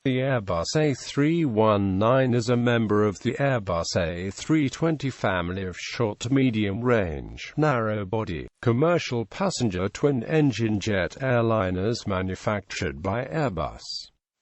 The Airbus A319 is a member of the Airbus A320 family of short to medium-range, narrow-body, commercial passenger twin-engine jet airliners manufactured by Airbus.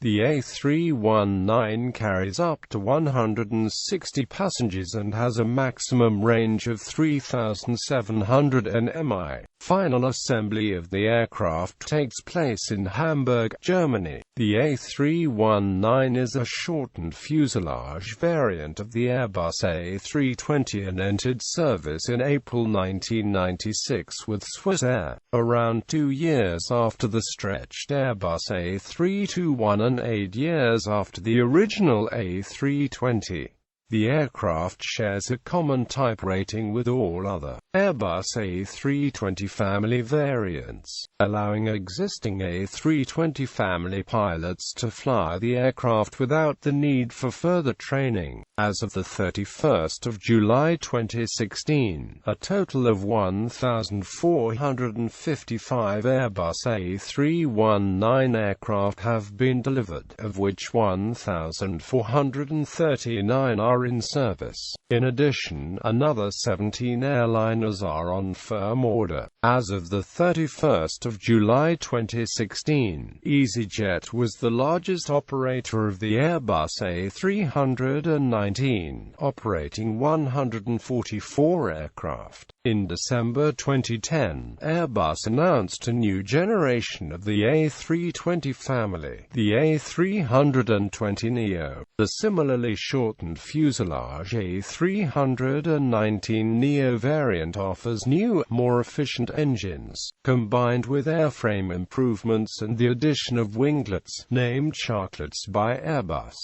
The A319 carries up to 160 passengers and has a maximum range of 3,700 nmi. Final assembly of the aircraft takes place in Hamburg, Germany. The A319 is a shortened fuselage variant of the Airbus A320 and entered service in April 1996 with Swissair, around 2 years after the stretched Airbus A321 and 8 years after the original A320. The aircraft shares a common type rating with all other Airbus A320 family variants, allowing existing A320 family pilots to fly the aircraft without the need for further training. As of 31 July 2016, a total of 1,455 Airbus A319 aircraft have been delivered, of which 1,439 are in service. In addition, another 17 airliners are on firm order. As of 31 July 2016, EasyJet was the largest operator of the Airbus A319, operating 144 aircraft. In December 2010, Airbus announced a new generation of the A320 family, the A320neo. The similarly shortened fuselage A319neo variant offers new, more efficient engines, combined with airframe improvements and the addition of winglets, named Sharklets by Airbus.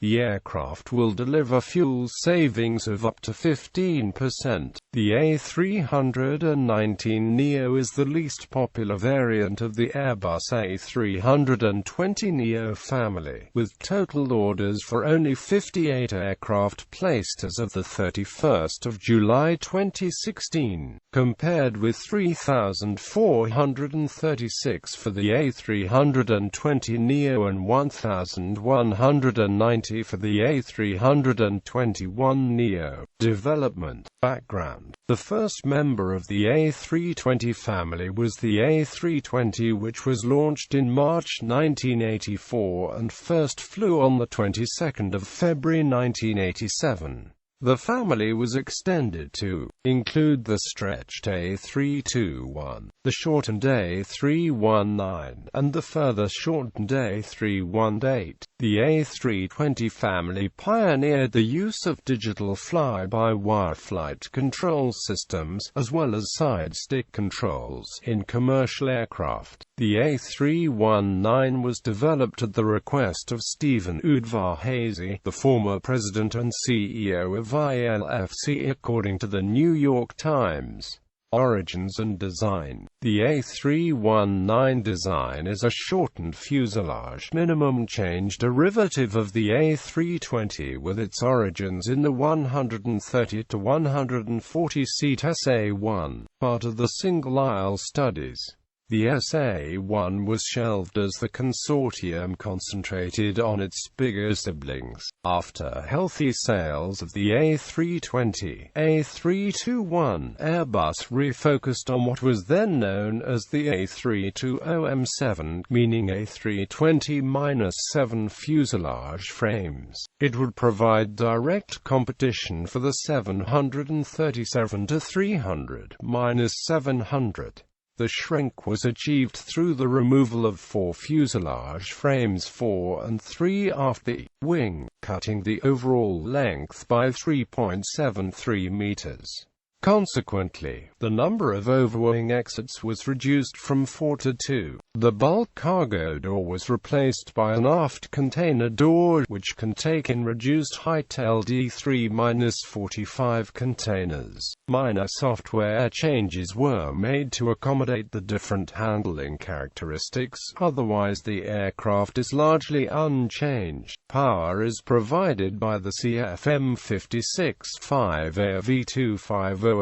The aircraft will deliver fuel savings of up to 15%. The A319neo is the least popular variant of the Airbus A320neo family, with total orders for only 58 aircraft placed as of 31 July 2016, compared with 3,436 for the A320neo and 1,190 for the A321neo. Development. Background. The first member of the A320 family was the A320, which was launched in March 1984 and first flew on the 22nd of February 1987. The family was extended to include the stretched A321, the shortened A319, and the further shortened A318. The A320 family pioneered the use of digital fly-by-wire flight control systems, as well as side-stick controls, in commercial aircraft. The A319 was developed at the request of Stephen Udvar-Hazy, the former president and CEO of ILFC, according to the New York Times. Origins and design. The A319 design is a shortened fuselage minimum change derivative of the A320, with its origins in the 130 to 140 seat SA1, part of the single-aisle studies. The SA1 was shelved as the consortium concentrated on its bigger siblings. After healthy sales of the A320, A321, Airbus refocused on what was then known as the A320M7, meaning A320-7 fuselage frames. It would provide direct competition for the 737-300-700. The shrink was achieved through the removal of 4 fuselage frames, 4 and 3 aft the wing, cutting the overall length by 3.73 meters. Consequently, the number of overwing exits was reduced from 4 to 2. The bulk cargo door was replaced by an aft container door, which can take in reduced height LD3-45 containers. Minor software changes were made to accommodate the different handling characteristics, otherwise the aircraft is largely unchanged. Power is provided by the CFM56-5A V2500A5,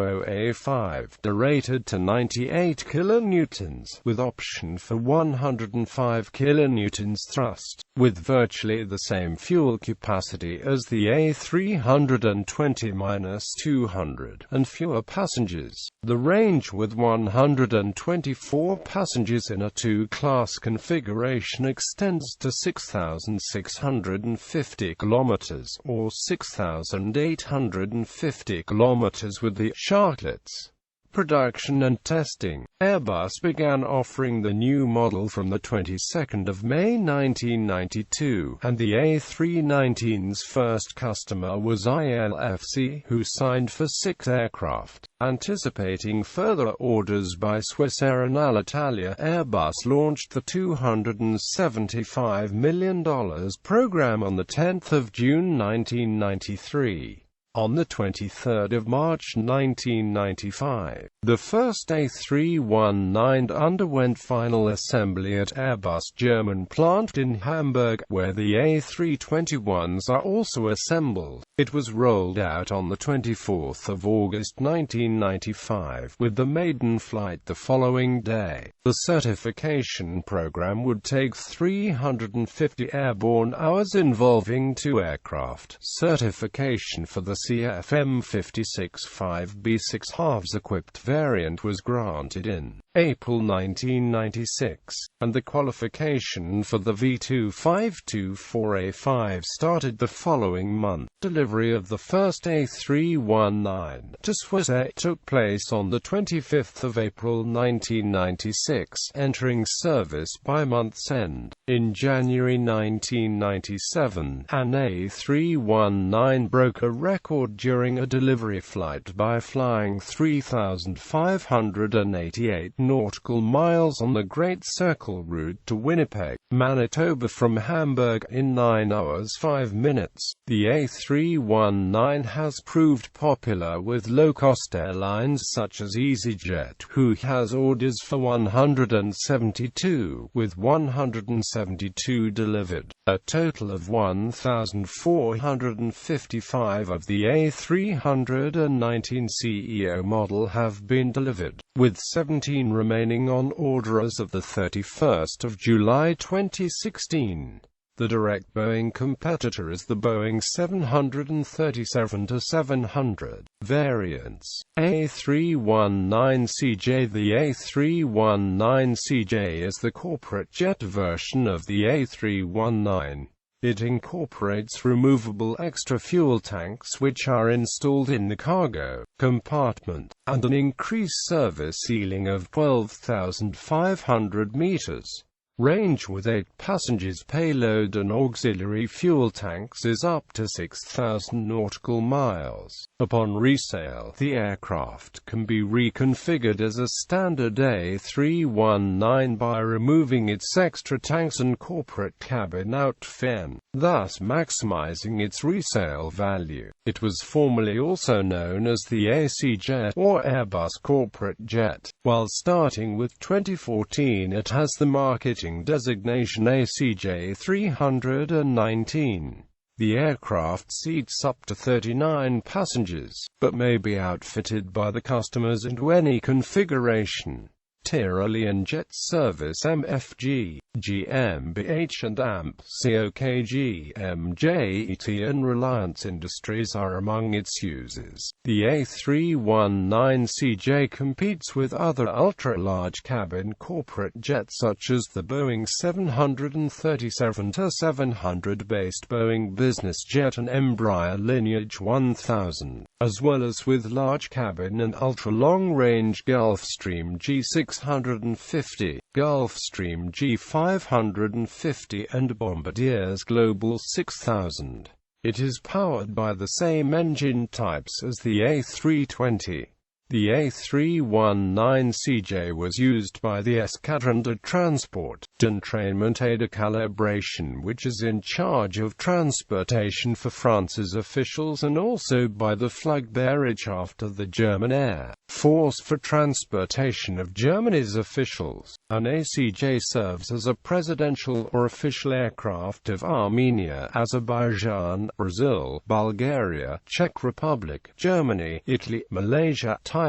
rated to 98 kN, with option for 105 kN thrust. with virtually the same fuel capacity as the A320-200 and fewer passengers. The range with 124 passengers in a two-class configuration extends to 6,650 kilometers, or 6,850 kilometers with the sharklets. Production and testing. Airbus began offering the new model from the 22nd of May 1992, and the A319's first customer was ILFC, who signed for 6 aircraft. Anticipating further orders by Swissair and Alitalia, Airbus launched the $275 million program on the 10th of June 1993. On the 23rd of March 1995, the first A319 underwent final assembly at Airbus' German plant in Hamburg, where the A321s are also assembled. It was rolled out on the 24th of August 1995, with the maiden flight the following day. The certification program would take 350 airborne hours involving 2 aircraft. Certification for the CFM56-5B6 halves-equipped variant was granted in April 1996, and the qualification for the V2524A5 started the following month. Delivery of the first A319 to Swissair took place on the 25th of April 1996, entering service by month's end. In January 1997, an A319 broke a record during a delivery flight by flying 3,588 nautical miles on the Great Circle route to Winnipeg, Manitoba from Hamburg in 9 hours 5 minutes. The A319 has proved popular with low-cost airlines such as EasyJet, who has orders for 172, with 172 delivered. A total of 1,455 of the A319 CEO model have been delivered, with 17 remaining on order as of the 31st of July 2016. The direct Boeing competitor is the Boeing 737-700 variants. A319CJ. The A319CJ is the corporate jet version of the A319. It incorporates removable extra fuel tanks which are installed in the cargo compartment, and an increased service ceiling of 12,500 meters. Range with 8 passengers. Payload and auxiliary fuel tanks is up to 6,000 nautical miles. Upon resale, the aircraft can be reconfigured as a standard A319 by removing its extra tanks and corporate cabin outfit, thus maximizing its resale value. It was formerly also known as the AC Jet or Airbus Corporate Jet. While starting with 2014, it has the marketing designation ACJ 319. The aircraft seats up to 39 passengers, but may be outfitted by the customers into any configuration. Tyrolean Jet Service MFG, GmbH and AMP, COKG, MJET and Reliance Industries are among its users. The A319CJ competes with other ultra-large cabin corporate jets such as the Boeing 737-700 based Boeing Business Jet and Embraer Lineage 1000, as well as with large cabin and ultra-long-range Gulfstream G650, Gulfstream G550 and Bombardier's Global 6000. It is powered by the same engine types as the A320. The A319CJ was used by the Escadron de Transport d'Entraînement et de Calibration, which is in charge of transportation for France's officials, and also by the Flugbereitschaft of the German Air Force for transportation of Germany's officials. An ACJ serves as a presidential or official aircraft of Armenia, Azerbaijan, Brazil, Bulgaria, Czech Republic, Germany, Italy, Malaysia, Thailand,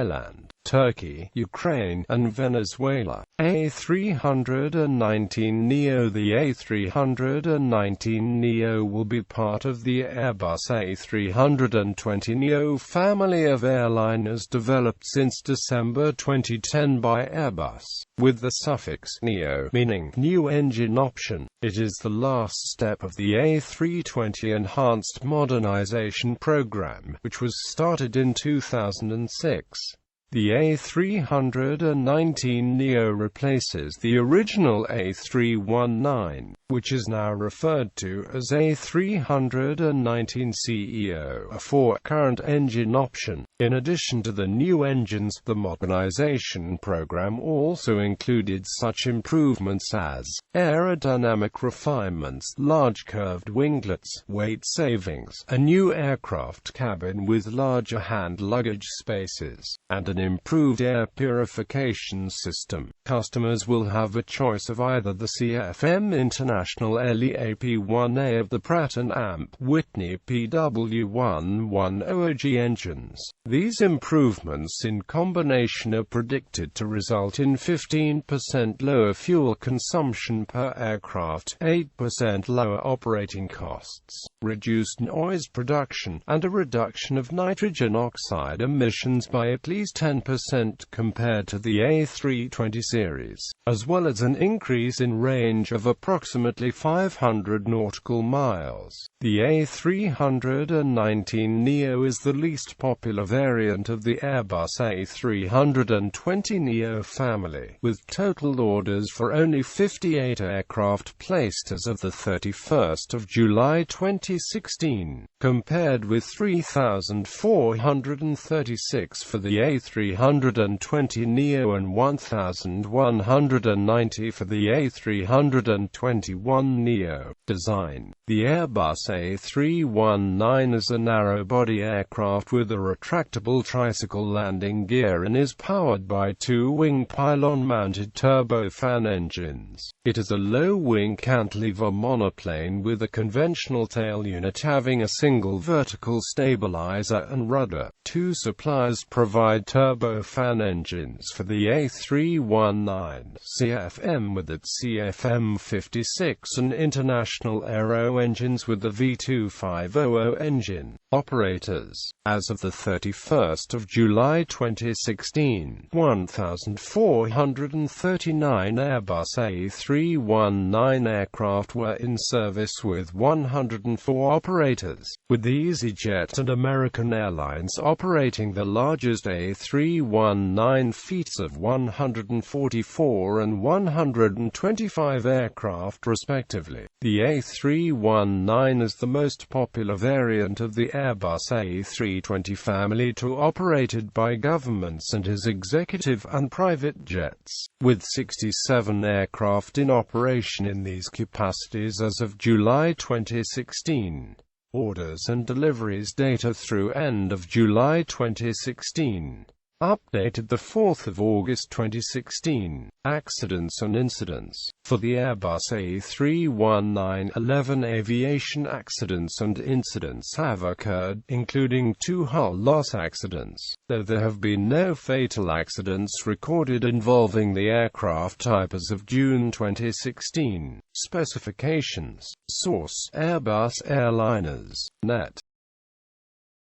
Turkey, Ukraine, and Venezuela. A319neo. The A319neo will be part of the Airbus A320neo family of airliners developed since December 2010 by Airbus, with the suffix neo meaning new engine option. It is the last step of the A320 enhanced modernization program, which was started in 2006. The A319neo replaces the original A319, which is now referred to as A319ceo, a 4 current engine option. In addition to the new engines, the modernization program also included such improvements as aerodynamic refinements, large curved winglets, weight savings, a new aircraft cabin with larger hand luggage spaces, and an improved air purification system. Customers will have a choice of either the CFM International LEAP-1A of the Pratt & Amp Whitney PW1100G engines. These improvements in combination are predicted to result in 15% lower fuel consumption per aircraft, 8% lower operating costs, reduced noise production, and a reduction of nitrogen oxide emissions by at least 10% compared to the A320 series, as well as an increase in range of approximately 500 nautical miles. The A319neo is the least popular variant of the Airbus A320neo family, with total orders for only 58 aircraft placed as of the 31st of July 2016, compared with 3,436 for the A320neo and 1,190 for the A321neo. Design. The Airbus A319 is a narrow-body aircraft with a retractable tricycle landing gear and is powered by two wing pylon-mounted turbofan engines. It is a low-wing cantilever monoplane with a conventional tail unit having a single vertical stabilizer and rudder. Two suppliers provide turbofan engines for the A319, CFM with its CFM56 and International Aero engines with the V2500 engine. Operators. As of the 31st of July 2016, 1,439 Airbus A319 aircraft were in service with 104 operators, with EasyJet and American Airlines operating the largest A319 fleets of 144 and 125 aircraft respectively. The A319 is the most popular variant of the Airbus A320 family to operated by governments and is executive and private jets, with 67 aircraft in operation in these capacities as of July 2016. Orders and deliveries data through end of July 2016. Updated 4 August 2016. Accidents and incidents. For the Airbus A319, 11 aviation accidents and incidents have occurred, including 2 hull loss accidents, though there have been no fatal accidents recorded involving the aircraft type as of June 2016. Specifications. Source: Airbus Airliners. Net.